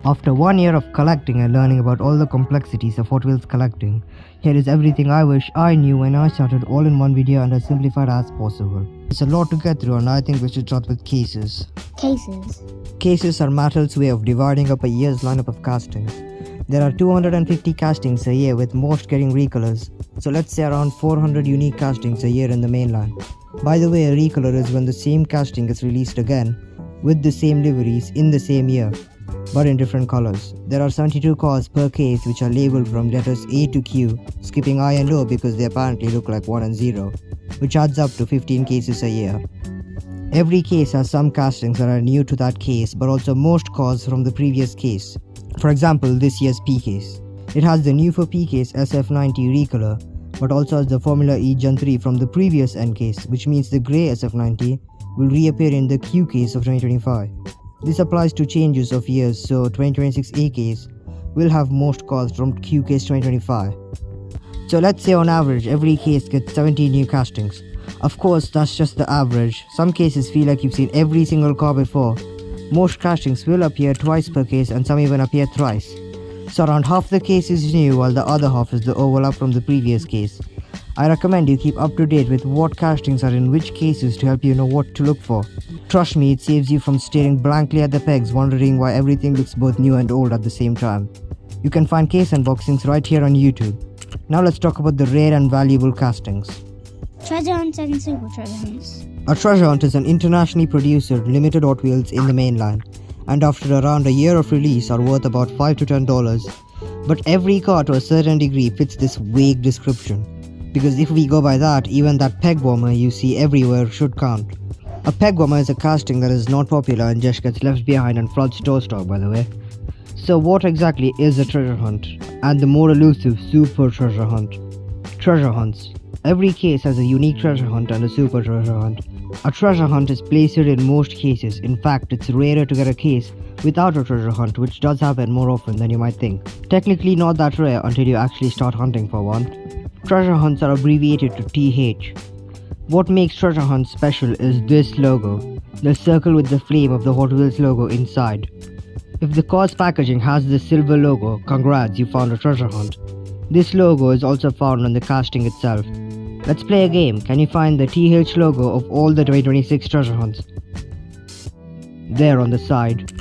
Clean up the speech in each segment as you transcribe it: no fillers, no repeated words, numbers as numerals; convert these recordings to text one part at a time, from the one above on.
After 1 year of collecting and learning about all the complexities of Hot Wheels collecting, here is everything I wish I knew when I started all in one video and as simplified as possible. It's a lot to get through and I think we should start with cases. Cases are Mattel's way of dividing up a year's lineup of castings. There are 250 castings a year with most getting recolors, so let's say around 400 unique castings a year in the main line. By the way, a recolor is when the same casting is released again, with the same liveries in the same year, but in different colors. There are 72 cars per case which are labelled from letters A to Q, skipping I and O because they apparently look like 1 and 0, which adds up to 15 cases a year. Every case has some castings that are new to that case, but also most cars from the previous case. For example, this year's P case. It has the new for P case SF90 recolor, but also has the Formula E Gen 3 from the previous N case, which means the grey SF90 will reappear in the Q case of 2025. This applies to changes of years, so 2026 A case will have most cars from Q case 2025. So let's say on average every case gets 17 new castings. Of course, that's just the average. Some cases feel like you've seen every single car before. Most castings will appear twice per case and some even appear thrice. So around half the case is new while the other half is the overlap from the previous case. I recommend you keep up to date with what castings are in which cases to help you know what to look for. Trust me, it saves you from staring blankly at the pegs wondering why everything looks both new and old at the same time. You can find case unboxings right here on YouTube. Now let's talk about the rare and valuable castings. Treasure hunts and super treasure hunts. A treasure hunt is an internationally produced limited Hot Wheels in the mainline, and after around a year of release are worth about $5 to $10. But every car to a certain degree fits this vague description, because if we go by that, even that peg warmer you see everywhere should count. A peg warmer is a casting that is not popular and just gets left behind and floods store stock, by the way. So what exactly is a treasure hunt, and the more elusive super treasure hunt? Treasure hunts. Every case has a unique treasure hunt and a super treasure hunt. A treasure hunt is placed in most cases. In fact, it's rarer to get a case without a treasure hunt, which does happen more often than you might think. Technically not that rare until you actually start hunting for one. Treasure hunts are abbreviated to TH. What makes treasure hunts special is this logo, the circle with the flame of the Hot Wheels logo inside. If the car's packaging has this silver logo, congrats, you found a treasure hunt. This logo is also found on the casting itself. Let's play a game. Can you find the TH logo of all the 2026 treasure hunts? There on the side.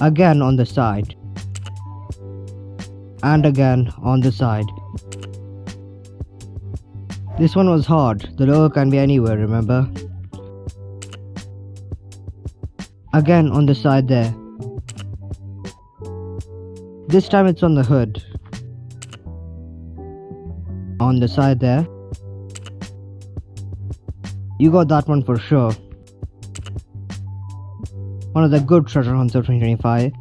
Again on the side. And again on the side. This one was hard. The logo can be anywhere, remember? Again on the side there. This time it's on the hood. On the side there. You got that one for sure. One of the good treasure hunts of 2025.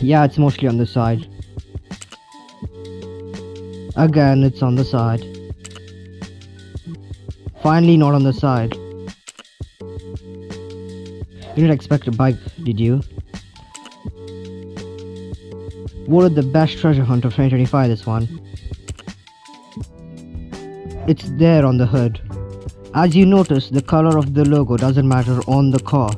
Yeah, it's mostly on the side. Again, it's on the side. Finally not on the side. You didn't expect a bike, did you? Voted the best treasure hunt of 2025, this one. It's there on the hood. As you notice, the color of the logo doesn't matter on the car,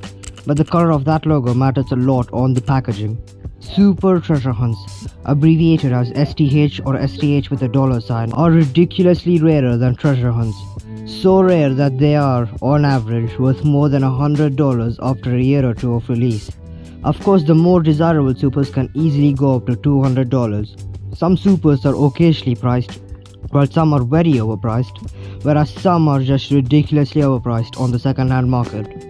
but the color of that logo matters a lot on the packaging. Super treasure hunts, abbreviated as STH or STH with a $sign, are ridiculously rarer than treasure hunts. So rare that they are, on average, worth more than $100 after a year or two of release. Of course, the more desirable supers can easily go up to $200. Some supers are occasionally priced, while some are very overpriced, whereas some are just ridiculously overpriced on the second-hand market.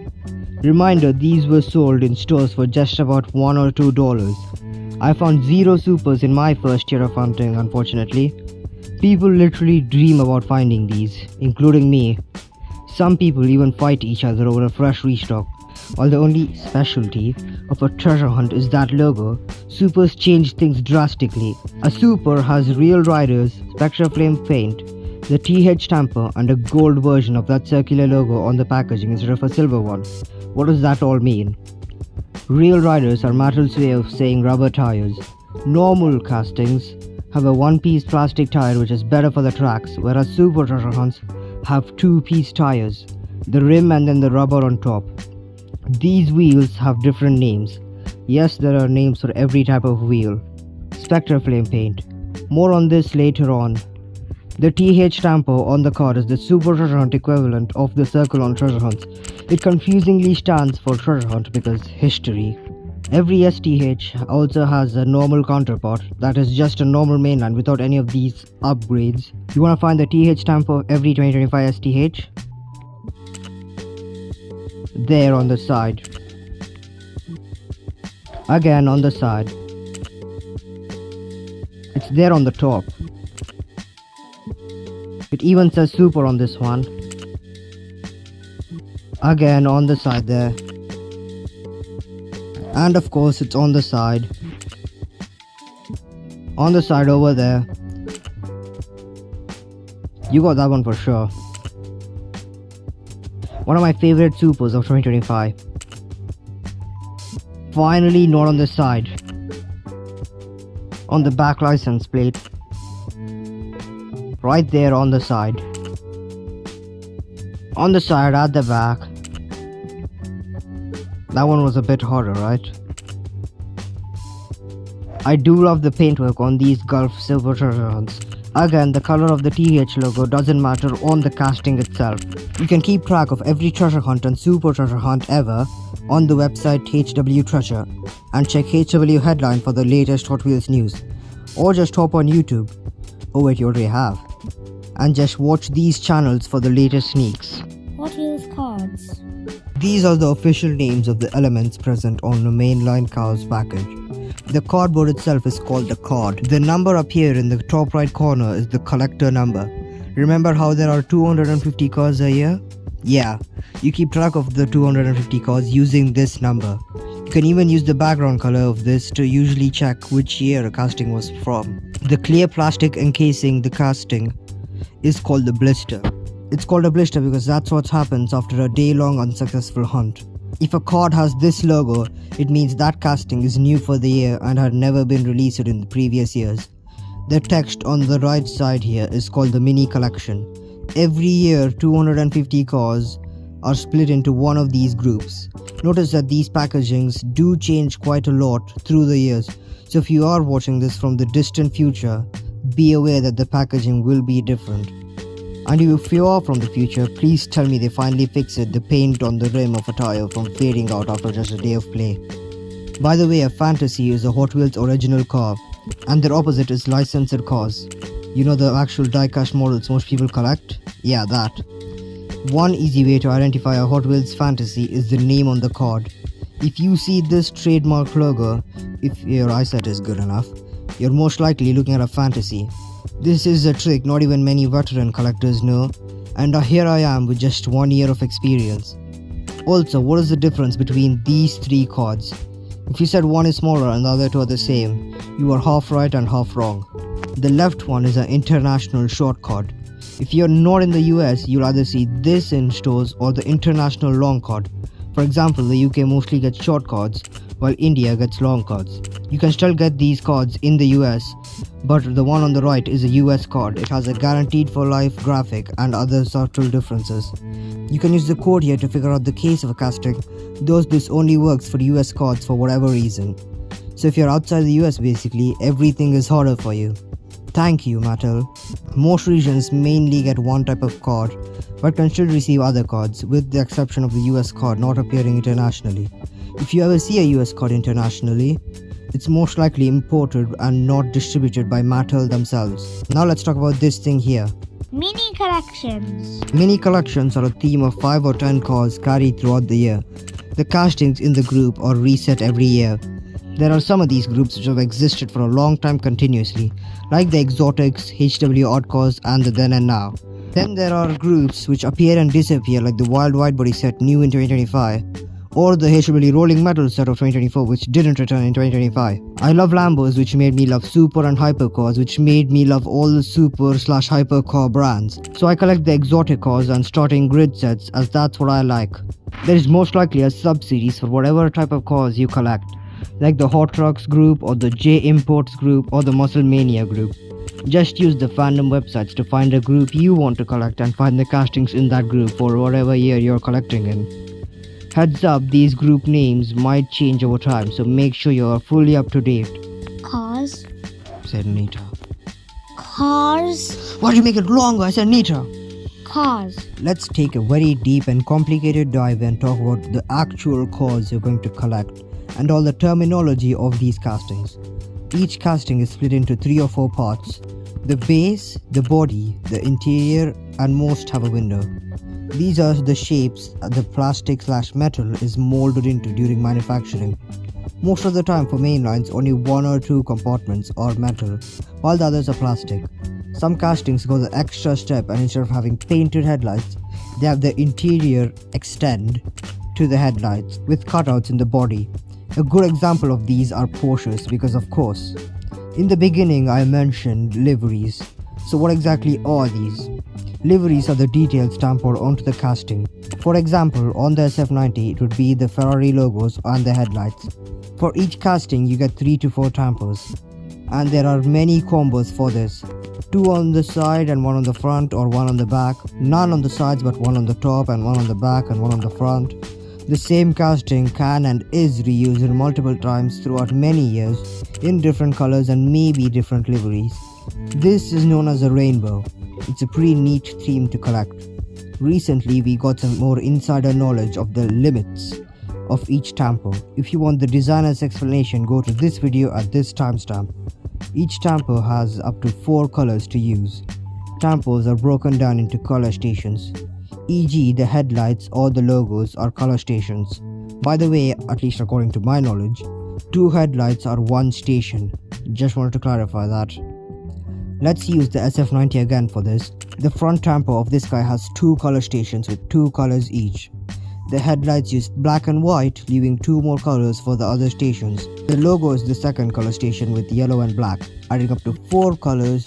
Reminder, these were sold in stores for just about $1 or $2. I found 0 supers in my first year of hunting, unfortunately. People literally dream about finding these, including me. Some people even fight each other over a fresh restock. While the only specialty of a treasure hunt is that logo, supers change things drastically. A super has real riders, Spectra Flame paint, the TH tamper and a gold version of that circular logo on the packaging instead of a silver one. What does that all mean? Real riders are Mattel's way of saying rubber tires. Normal castings have a one-piece plastic tire which is better for the tracks, whereas super treasure hunts have two-piece tires, the rim and then the rubber on top. These wheels have different names. Yes, there are names for every type of wheel. Spectre Flame Paint. More on this later on. The TH stamper on the card is the Super Treasure Hunt equivalent of the circle on treasure hunts. It confusingly stands for treasure hunt because history. Every STH also has a normal counterpart that is just a normal mainline without any of these upgrades. You wanna find the TH stamper of every 2025 STH? There on the side. Again on the side. It's there on the top. It even says super on this one. Again on the side there. And of course it's on the side. On the side over there. You got that one for sure. One of my favorite supers of 2025. Finally not on the side. On the back license plate. Right there on the side. On the side at the back. That one was a bit harder, right? I do love the paintwork on these Gulf Silver treasure hunts. Again, the color of the TH logo doesn't matter on the casting itself. You can keep track of every treasure hunt and super treasure hunt ever on the website HW Treasure and check HW Headline for the latest Hot Wheels news. Or just hop on YouTube. Oh wait, you already have. And just watch these channels for the latest sneaks. Hot Wheels cards. These are the official names of the elements present on the mainline cars package. The cardboard itself is called the card. The number up here in the top right corner is the collector number. Remember how there are 250 cars a year? Yeah, you keep track of the 250 cars using this number. You can even use the background color of this to usually check which year a casting was from. The clear plastic encasing the casting is called the blister. It's called a blister because that's what happens after a day-long unsuccessful hunt. If a card has this logo, it means that casting is new for the year and had never been released in the previous years. The text on the right side here is called the mini collection. Every year 250 cards are split into one of these groups. Notice that these packagings do change quite a lot through the years, so if you are watching this from the distant future, be aware that the packaging will be different. And if you are from the future, please tell me they finally fixed the paint on the rim of a tire from fading out after just a day of play. By the way, a fantasy is a Hot Wheels original car, and their opposite is licensed cars. You know the actual diecast models most people collect? Yeah, that. One easy way to identify a Hot Wheels fantasy is the name on the card. If you see this trademark logo, if your eyesight is good enough, you're most likely looking at a fantasy. This is a trick not even many veteran collectors know, and here I am with just 1 year of experience. Also, what is the difference between these three cards? If you said one is smaller and the other two are the same, you are half right and half wrong. The left one is an international short card. If you're not in the US, you'll either see this in stores or the international long card. For example, the UK mostly gets short cards, while India gets long cards. You can still get these cards in the US, but the one on the right is a US card. It has a guaranteed for life graphic and other subtle differences. You can use the code here to figure out the case of a casting, though this only works for US cards for whatever reason. So if you're outside the US basically, everything is harder for you. Thank you, Mattel. Most regions mainly get one type of card, but can still receive other cards, with the exception of the US card not appearing internationally. If you ever see a US card internationally, it's most likely imported and not distributed by Mattel themselves. Now let's talk about this thing here. Mini collections. Mini collections are a theme of 5 or 10 cards carried throughout the year. The castings in the group are reset every year. There are some of these groups which have existed for a long time continuously, like the Exotics, HW Odd Cars, and the Then and Now. Then there are groups which appear and disappear, like the Wild Widebody set new in 2025, or the HW Rolling Metal set of 2024 which didn't return in 2025. I love Lambos, which made me love Super and Hyper cars, which made me love all the Super/Hyper car brands. So I collect the exotic cars and starting grid sets, as that's what I like. There is most likely a sub-series for whatever type of cars you collect, like the Hot Trucks group or the J Imports group or the Muscle Mania group. Just use the fandom websites to find a group you want to collect and find the castings in that group for whatever year you're collecting in. Heads up, these group names might change over time, so make sure you are fully up to date, Cars. said Nita. Cars. Why do you make it longer? I said Nita. Cars. Let's take a very deep and complicated dive and talk about the actual cars you're going to collect and all the terminology of these castings. Each casting is split into 3 or 4 parts: the base, the body, the interior, and most have a window. These are the shapes the plastic/metal is molded into during manufacturing. Most of the time for mainlines, only 1 or 2 compartments are metal, while the others are plastic. Some castings go the extra step, and instead of having painted headlights, they have the interior extend to the headlights with cutouts in the body. A good example of these are Porsches because, of course, in the beginning I mentioned liveries. So what exactly are these? Liveries are the details stamped onto the casting. For example, on the SF90 it would be the Ferrari logos and the headlights. For each casting you get 3 to 4 tampers, and there are many combos for this. 2 on the side and 1 on the front, or 1 on the back. None on the sides but 1 on the top and 1 on the back and 1 on the front. The same casting can and is reused multiple times throughout many years in different colors and maybe different liveries. This is known as a rainbow. It's a pretty neat theme to collect. Recently we got some more insider knowledge of the limits of each tamper. If you want the designer's explanation, go to this video at this timestamp. Each tamper has up to 4 colors to use. Tampers are broken down into color stations, e.g. the headlights or the logos are color stations. By the way, at least according to my knowledge, 2 headlights are 1 station. Just wanted to clarify that. Let's use the SF90 again for this. The front tamper of this guy has 2 color stations with 2 colors each. The headlights used black and white, leaving 2 more colors for the other stations. The logo is the second color station with yellow and black, adding up to 4 colors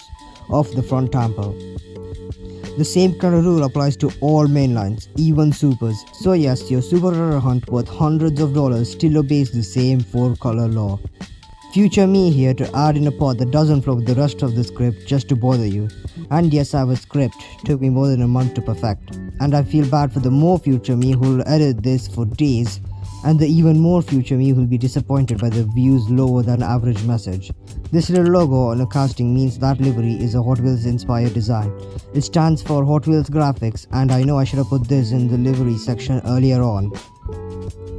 of the front tamper. The same color rule applies to all mainlines, even supers. So yes, your super rare hunt worth hundreds of dollars still obeys the same 4 color law. Future me here to add in a part that doesn't flow with the rest of the script just to bother you. And yes, I have a script, took me more than a month to perfect. And I feel bad for the more future me who will edit this for days, and the even more future me who will be disappointed by the views lower than average message. This little logo on a casting means that livery is a Hot Wheels inspired design. It stands for Hot Wheels graphics, and I know I should have put this in the livery section earlier on.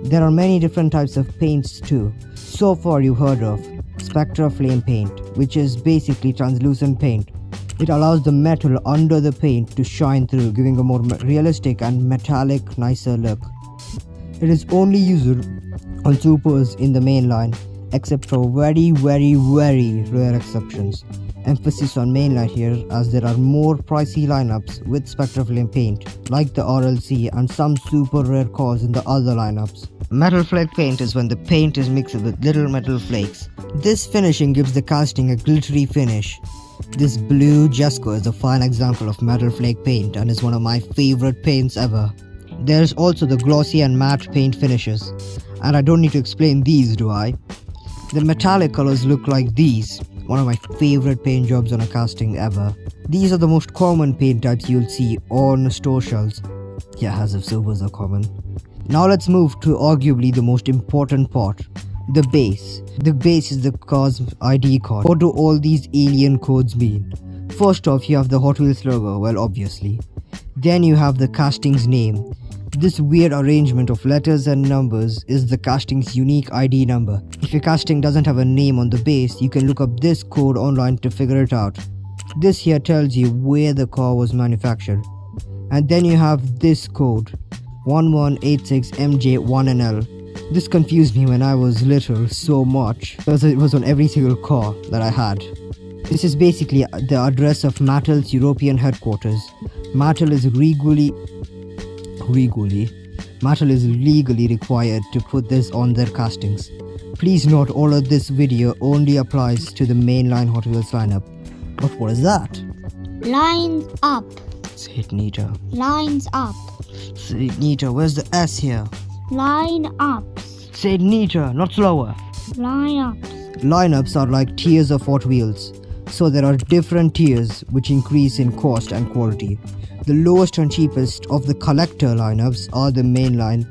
There are many different types of paints too. So far you've heard of Spectra Flame Paint, which is basically translucent paint. It allows the metal under the paint to shine through, giving a more realistic and metallic, nicer look. It is only used on supers in the main line, except for very rare exceptions. Emphasis on mainline here, as there are more pricey lineups with Spectra Flame paint, like the RLC, and some super rare cars in the other lineups. Metal flake paint is when the paint is mixed with little metal flakes. This finishing gives the casting a glittery finish. This blue Jesco is a fine example of metal flake paint and is one of my favorite paints ever. There's also the glossy and matte paint finishes, and I don't need to explain these, do I? The metallic colors look like these, one of my favorite paint jobs on a casting ever. These are the most common paint types you'll see on store shelves. Yeah, as if supers are common. Now let's move to arguably the most important part, the base. The base is the car's ID card. What do all these alien codes mean? First off, you have the Hot Wheels logo, well obviously. Then you have the casting's name. This weird arrangement of letters and numbers is the casting's unique ID number. If your casting doesn't have a name on the base, you can look up this code online to figure it out. This here tells you where the car was manufactured. And then you have this code, 1186MJ1NL. This confused me when I was little so much because it was on every single car that I had. This is basically the address of Mattel's European headquarters. Mattel is legally required to put this on their castings. Please note all of this video only applies to the mainline Hot Wheels lineup. But what is that? Lines up. Say it, Nita. Lines up. Say it, Nita. Where's the S here? Line ups. Say it, Nita, not slower. Line ups. Lineups are like tiers of Hot Wheels. So there are different tiers which increase in cost and quality. The lowest and cheapest of the collector lineups are the main line,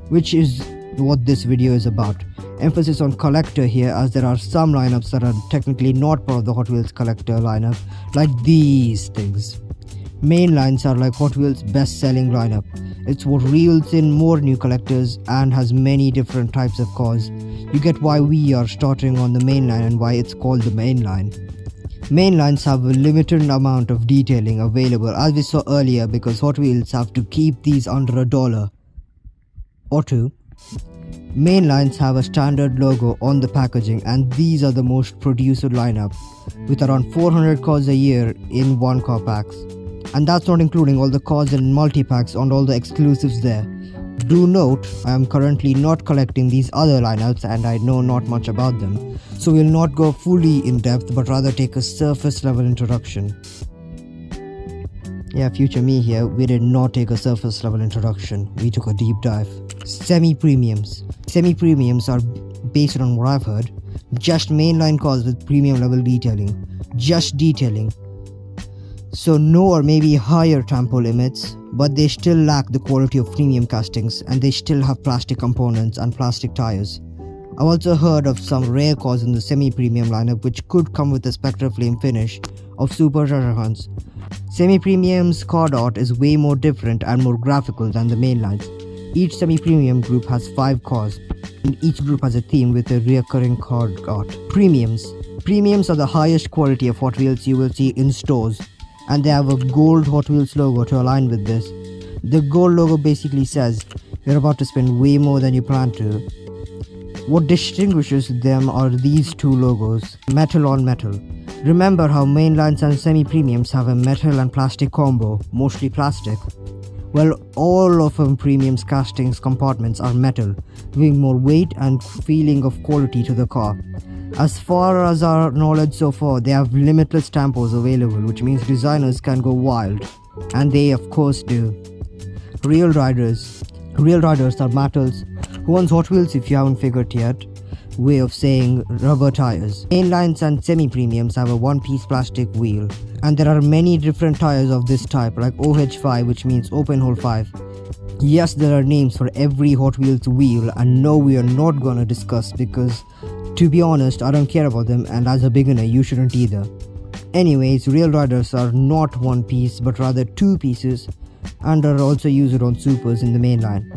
which is what this video is about. Emphasis on collector here, as there are some lineups that are technically not part of the Hot Wheels collector lineup, like these things. Main lines are like Hot Wheels' best-selling lineup. It's what reels in more new collectors and has many different types of cars. You get why we are starting on the main line and why it's called the main line. Main lines have a limited amount of detailing available, as we saw earlier, because Hot Wheels have to keep these under $1 or $2. Main lines have a standard logo on the packaging, and these are the most produced lineup, with around 400 cars a year in one car packs. And that's not including all the cars in multi-packs and all the exclusives there. Do note, I am currently not collecting these other lineups and I know not much about them, so we'll not go fully in depth but rather take a surface level introduction. Yeah, future me here, we did not take a surface level introduction, we took a deep dive. Semi-premiums. Semi-premiums are, based on what I've heard, just mainline cars with premium level detailing. Just detailing. So no or maybe higher tempo limits, but they still lack the quality of premium castings and they still have plastic components and plastic tires. I've also heard of some rare cars in the semi-premium lineup which could come with a Spectre Flame finish of Super Treasure Hunts. Semi-premium's card art is way more different and more graphical than the main lines. Each semi-premium group has 5 cars, and each group has a theme with a recurring card art. Premiums. Premiums are the highest quality of Hot Wheels you will see in stores, and they have a gold Hot Wheels logo to align with this. The gold logo basically says, you're about to spend way more than you plan to. What distinguishes them are these two logos, metal on metal. Remember how mainlines and semi-premiums have a metal and plastic combo, mostly plastic? Well, all of them premium's castings compartments are metal, giving more weight and feeling of quality to the car. As far as our knowledge so far, they have limitless tampos available, which means designers can go wild. And they of course do. Real riders. Real riders are metals. Who owns Hot Wheels if you haven't figured yet? Way of saying rubber tires. Mainlines and semi-premiums have a one-piece plastic wheel. And there are many different tires of this type, like OH5, which means open hole 5. Yes, there are names for every Hot Wheels wheel, and no, we are not gonna discuss because, to be honest, I don't care about them, and as a beginner, you shouldn't either. Anyways, real riders are not one piece, but rather 2 pieces, and are also used on supers in the main line.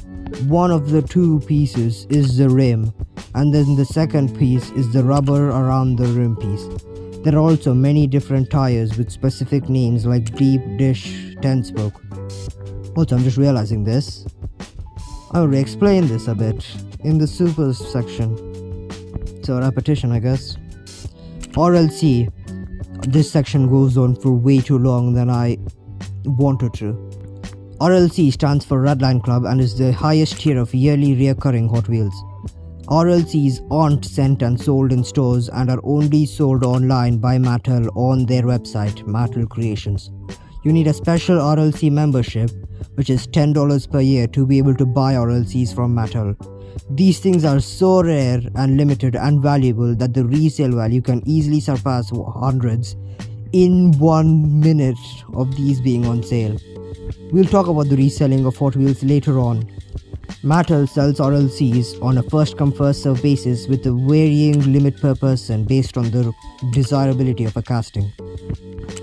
One of the 2 pieces is the rim, and then the second piece is the rubber around the rim piece. There are also many different tires with specific names like deep, dish, 10 spoke. Also, I'm just realizing this. I already explained this a bit in the supers section. So repetition, I guess. RLC. This section goes on for way too long than I wanted to. RLC stands for Redline Club and is the highest tier of yearly recurring Hot Wheels. RLCs aren't sent and sold in stores and are only sold online by Mattel on their website, Mattel Creations. You need a special RLC membership, which is $10 per year, to be able to buy RLCs from Mattel. These things are so rare and limited and valuable that the resale value can easily surpass hundreds in 1 minute of these being on sale. We'll talk about the reselling of Hot Wheels later on. Mattel sells RLCs on a first come first serve basis with a varying limit per person based on the desirability of a casting.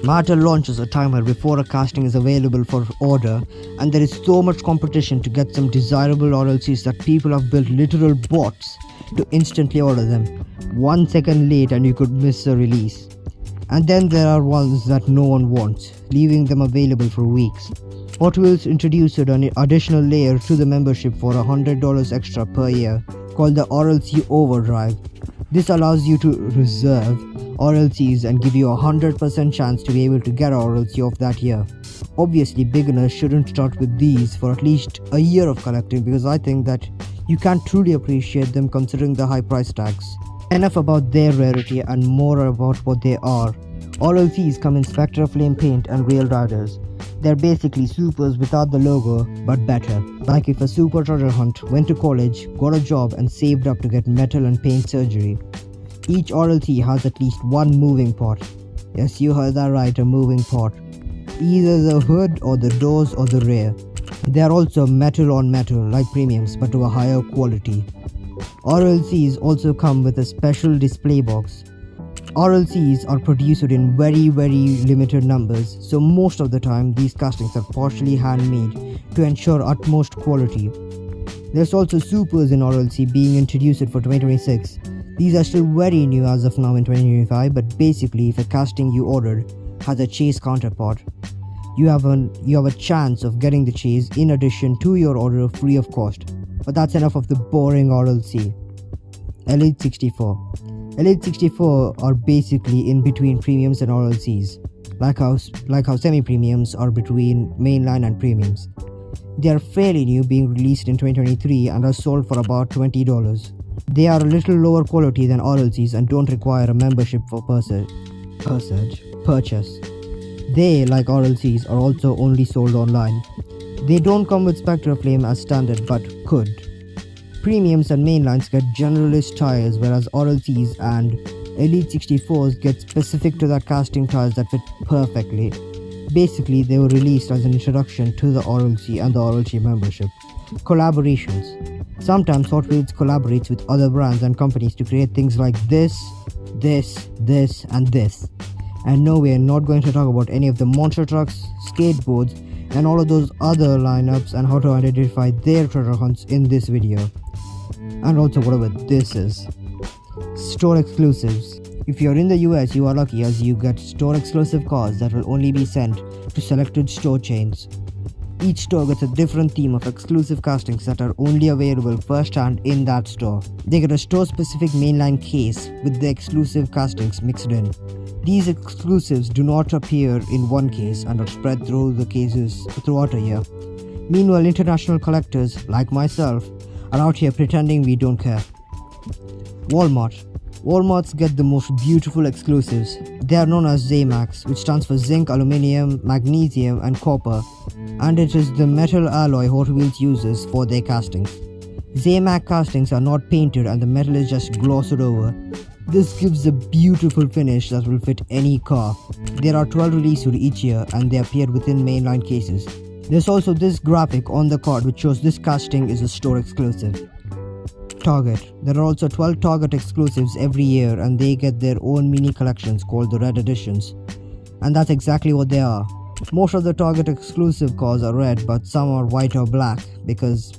Mattel launches a timer before a casting is available for order, and there is so much competition to get some desirable RLCs that people have built literal bots to instantly order them. 1 second late and you could miss the release. And then there are ones that no one wants, leaving them available for weeks. Hot Wheels introduced an additional layer to the membership for $100 extra per year, called the RLC Overdrive. This allows you to reserve RLCs and give you a 100% chance to be able to get an RLC of that year. Obviously, beginners shouldn't start with these for at least a year of collecting, because I think that you can't truly appreciate them considering the high price tags. Enough about their rarity and more about what they are. RLCs come in Spectre Flame paint and Real Riders. They're basically supers without the logo, but better. Like if a Super Treasure Hunt went to college, got a job and saved up to get metal and paint surgery. Each RLC has at least one moving part. Yes, you heard that right, a moving part. either the hood or the doors or the rear. They are also metal on metal like premiums but to a higher quality. RLCs also come with a special display box. RLCs are produced in very limited numbers, so most of the time these castings are partially handmade to ensure utmost quality. There's also supers in RLC being introduced for 2026. These are still very new as of now in 2025, but basically if a casting you ordered has a chase counterpart, you have a chance of getting the chase in addition to your order free of cost. But that's enough of the boring RLC. Elite 64. Elite 64 are basically in between premiums and RLCs, like how semi-premiums are between mainline and premiums. They are fairly new, being released in 2023 and are sold for about $20. They are a little lower quality than RLCs and don't require a membership for purchase. They, like RLCs, are also only sold online. They don't come with Spectre Flame as standard but could. Premiums and mainlines get generalist tires, whereas RLCs and Elite 64s get specific to that casting tires that fit perfectly. Basically, they were released as an introduction to the RLC and the RLC membership. Collaborations. Sometimes Hot Wheels collaborates with other brands and companies to create things like this, and this. And no, we are not going to talk about any of the monster trucks, skateboards, and all of those other lineups and how to identify their treasure hunts in this video. And also whatever this is. Store exclusives. If you're in the US, you are lucky as you get store exclusive cars that will only be sent to selected store chains. Each store gets a different theme of exclusive castings that are only available firsthand in that store. They get a store-specific mainline case with the exclusive castings mixed in. These exclusives do not appear in one case and are spread through the cases throughout a year. Meanwhile, international collectors, like myself, are out here pretending we don't care. Walmart. Walmarts get the most beautiful exclusives. They are known as ZMAX, which stands for zinc, aluminium, magnesium and copper, and it is the metal alloy Hot Wheels uses for their castings. ZMAX castings are not painted and the metal is just glossed over. This gives a beautiful finish that will fit any car. There are 12 released each year and they appear within mainline cases. There's also this graphic on the card which shows this casting is a store exclusive. Target. There are also 12 Target exclusives every year and they get their own mini collections called the Red Editions. And that's exactly what they are. Most of the Target exclusive cars are red, but some are white or black because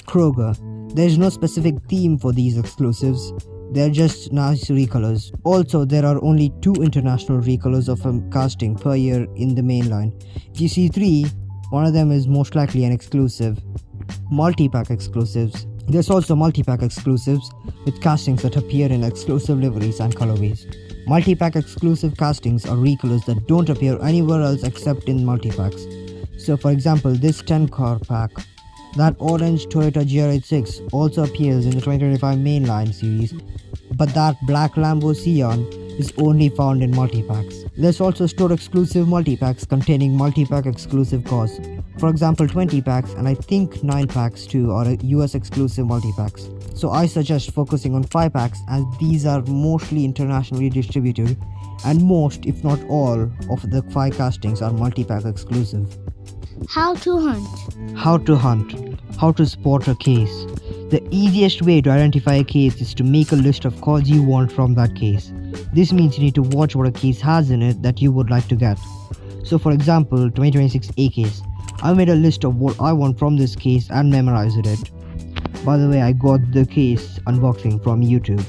Kroger. There is no specific theme for these exclusives. They're just nice recolors. Also, there are only 2 international recolors of a casting per year in the mainline. If you see 3, one of them is most likely an exclusive. Multipack exclusives. There's also multipack exclusives with castings that appear in exclusive liveries and colorways. Multipack exclusive castings are recolors that don't appear anywhere else except in multipacks. So for example, this 10 car pack, that orange Toyota GR86 also appears in the 2025 mainline series, but that black Lambo Sion is only found in multipacks. There's also store exclusive multipacks containing multipack exclusive cars. For example, 20 packs and I think 9 packs too are US exclusive multipacks. So I suggest focusing on 5 packs as these are mostly internationally distributed and most, if not all, of the 5 castings are multipack exclusive. How to hunt. How to hunt. How to spot a case. The easiest way to identify a case is to make a list of cards you want from that case. This means you need to watch what a case has in it that you would like to get. So for example, 2026 A case. I made a list of what I want from this case and memorized it. By the way, I got the case unboxing from YouTube,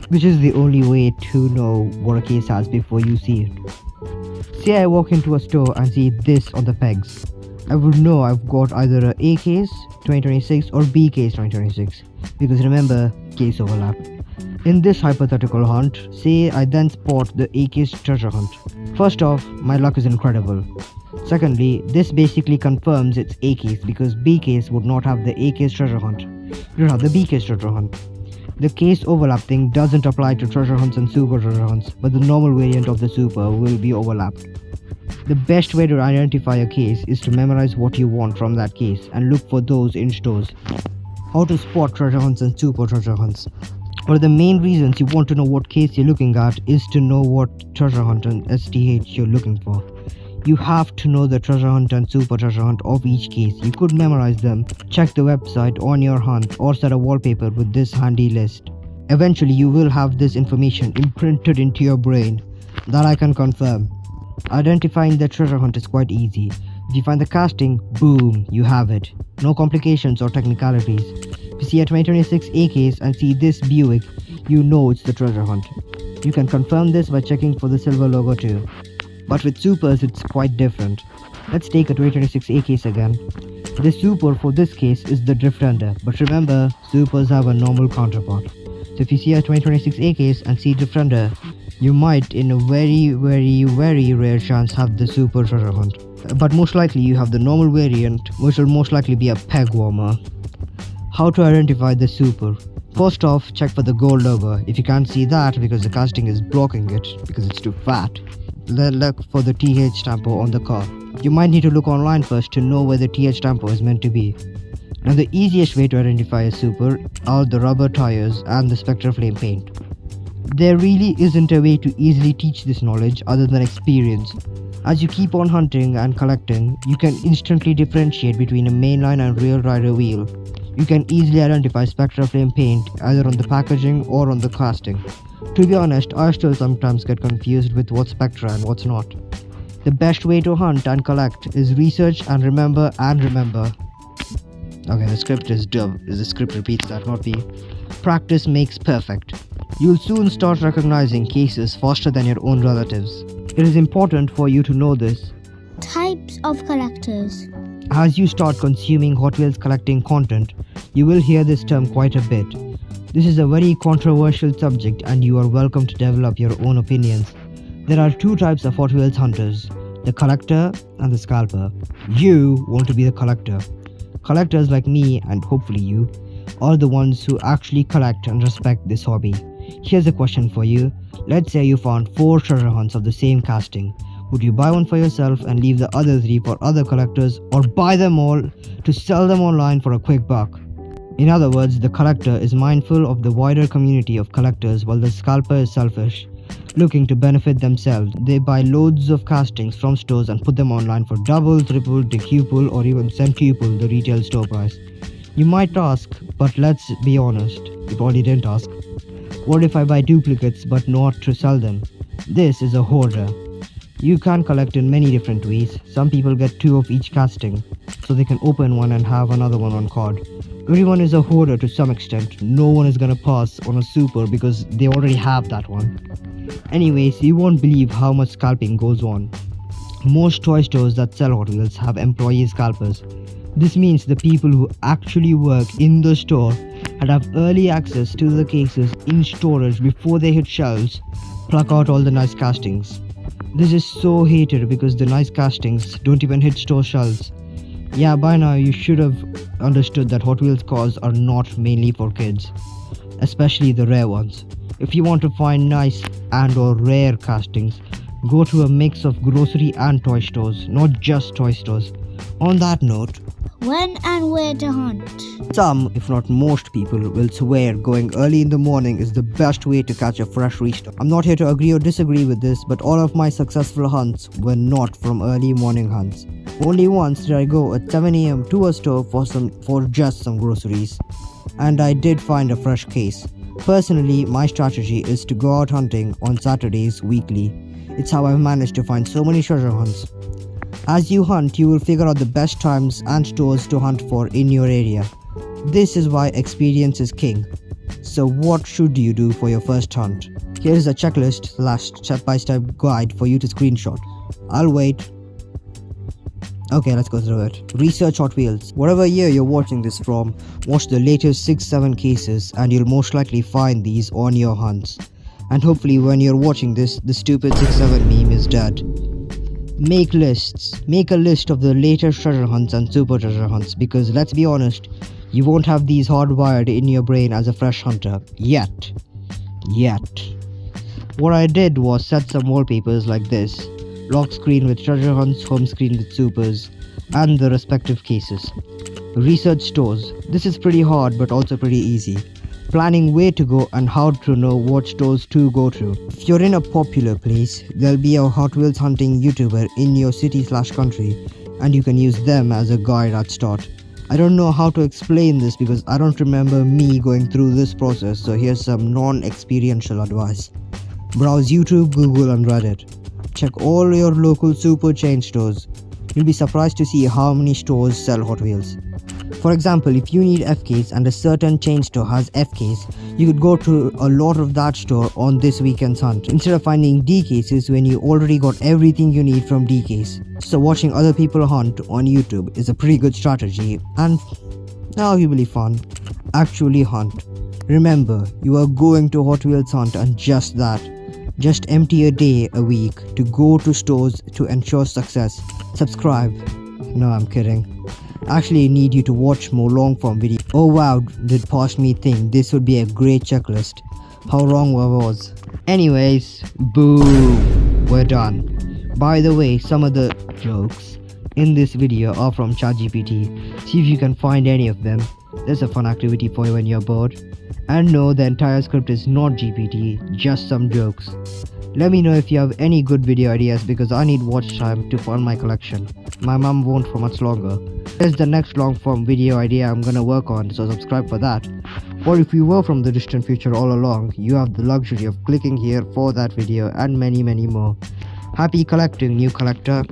which is the only way to know what a case has before you see it. Say I walk into a store and see this on the pegs. I would know I've got either a case 2026 or B case 2026 because remember, case overlap. In this hypothetical hunt, say I then spot the A case treasure hunt. First off, my luck is incredible. Secondly, this basically confirms it's A case because B case would not have the A case treasure hunt. You don't have the B case treasure hunt. The case overlap thing doesn't apply to treasure hunts and super treasure hunts, but the normal variant of the super will be overlapped. The best way to identify a case is to memorize what you want from that case and look for those in stores. How to spot treasure hunts and super treasure hunts. One of the main reasons you want to know what case you're looking at is to know what treasure hunt and STH you're looking for. You have to know the treasure hunt and super treasure hunt of each case. You could memorize them, check the website on your hunt, or set a wallpaper with this handy list. Eventually you will have this information imprinted into your brain. That I can confirm. Identifying the treasure hunt is quite easy. If you find the casting, boom, you have it. No complications or technicalities. If you see a 2026 A case and see this Buick, you know it's the treasure hunt. You can confirm this by checking for the silver logo too. But with supers it's quite different. Let's take a 2026 A case again. The super for this case is the drift under, but remember, supers have a normal counterpart. So if you see a 2026 A case and see drift under, you might in a very rare chance have the super treasure hunt. But most likely you have the normal variant, which will most likely be a peg warmer. How to identify the super? First off, check for the gold logo. If you can't see that because the casting is blocking it because it's too fat, then look for the TH stampo on the car. You might need to look online first to know where the TH stampo is meant to be. Now the easiest way to identify a super are the rubber tires and the spectral flame paint. There really isn't a way to easily teach this knowledge other than experience. As you keep on hunting and collecting, you can instantly differentiate between a mainline and real rider wheel. You can easily identify spectral flame paint either on the packaging or on the casting. To be honest, I still sometimes get confused with what's Spectra and what's not. The best way to hunt and collect is research and remember and remember. Okay, the script is dumb. The script repeats that, not me. Practice makes perfect. You'll soon start recognizing cases faster than your own relatives. It is important for you to know this. Types of collectors. As you start consuming Hot Wheels collecting content, you will hear this term quite a bit. This is a very controversial subject and you are welcome to develop your own opinions. There are two types of Hot Wheels hunters, the collector and the scalper. You want to be the collector. Collectors like me, and hopefully you, are the ones who actually collect and respect this hobby. Here's a question for you. Let's say you found 4 treasure hunts of the same casting. Would you buy one for yourself and leave the other 3 for other collectors, or buy them all to sell them online for a quick buck? In other words, the collector is mindful of the wider community of collectors while the scalper is selfish, looking to benefit themselves. They buy loads of castings from stores and put them online for double, triple, decuple or even centuple the retail store price. You might ask, but let's be honest, you probably didn't ask. What if I buy duplicates but not to sell them? This is a hoarder. You can collect in many different ways. Some people get 2 of each casting, so they can open one and have another one on card. Everyone is a hoarder to some extent. No one is gonna pass on a super because they already have that one. Anyways, you won't believe how much scalping goes on. Most toy stores that sell Hot Wheels have employee scalpers. This means the people who actually work in the store and have early access to the cases in storage before they hit shelves pluck out all the nice castings. This is so hated because the nice castings don't even hit store shelves. Yeah, by now you should have understood that Hot Wheels cars are not mainly for kids, especially the rare ones. If you want to find nice and or rare castings, go to a mix of grocery and toy stores, not just toy stores. On that note, When and where to hunt. some, if not most people, will swear going early in the morning is the best way to catch a fresh restock. I'm not here to agree or disagree with this, but all of my successful hunts were not from early morning hunts. Only once did I go at 7 AM to a store for just some groceries. And I did find a fresh case. Personally, my strategy is to go out hunting on Saturdays weekly. It's how I've managed to find so many treasure hunts. As you hunt, you will figure out the best times and stores to hunt for in your area. This is why experience is king. So what should you do for your first hunt? Here is a checklist / step-by-step guide for you to screenshot. I'll wait. Okay, let's go through it. Research Hot Wheels. Whatever year you're watching this from, watch the latest 6-7 cases and you'll most likely find these on your hunts. And hopefully when you're watching this, the stupid 6-7 meme is dead. Make lists. Make a list of the latest treasure hunts and super treasure hunts because let's be honest, you won't have these hardwired in your brain as a fresh hunter. Yet. What I did was set some wallpapers like this. Lock screen with treasure hunts, home screen with supers, and the respective cases. Research stores. This is pretty hard but also pretty easy. planning where to go and how to know what stores to go to. If you're in a popular place, there'll be a Hot Wheels hunting YouTuber in your city/country and you can use them as a guide at start. I don't know how to explain this because I don't remember me going through this process, so here's some non-experiential advice. Browse YouTube, Google and Reddit. Check all your local super chain stores. You'll be surprised to see how many stores sell Hot Wheels. For example, if you need FKs and a certain chain store has FKs, you could go to a lot of that store on this weekend's hunt instead of finding DKs when you already got everything you need from DKs. So watching other people hunt on YouTube is a pretty good strategy and arguably fun. Actually hunt. Remember, you are going to Hot Wheels hunt and just that. Just empty a day a week to go to stores to ensure success. Subscribe. No, I'm kidding. Actually need you to watch more long form videos. Oh wow, did past me think this would be a great checklist. How wrong I was. Anyways, boom, we're done. By the way, some of the jokes in this video are from ChatGPT. See if you can find any of them. There's a fun activity for you when you're bored. And no, the entire script is not GPT, just some jokes. Let me know if you have any good video ideas because I need watch time to fund my collection. My mom won't for much longer. There's the next long form video idea I'm gonna work on, so subscribe for that. Or if you were from the distant future all along, you have the luxury of clicking here for that video and many more. Happy collecting, new collector.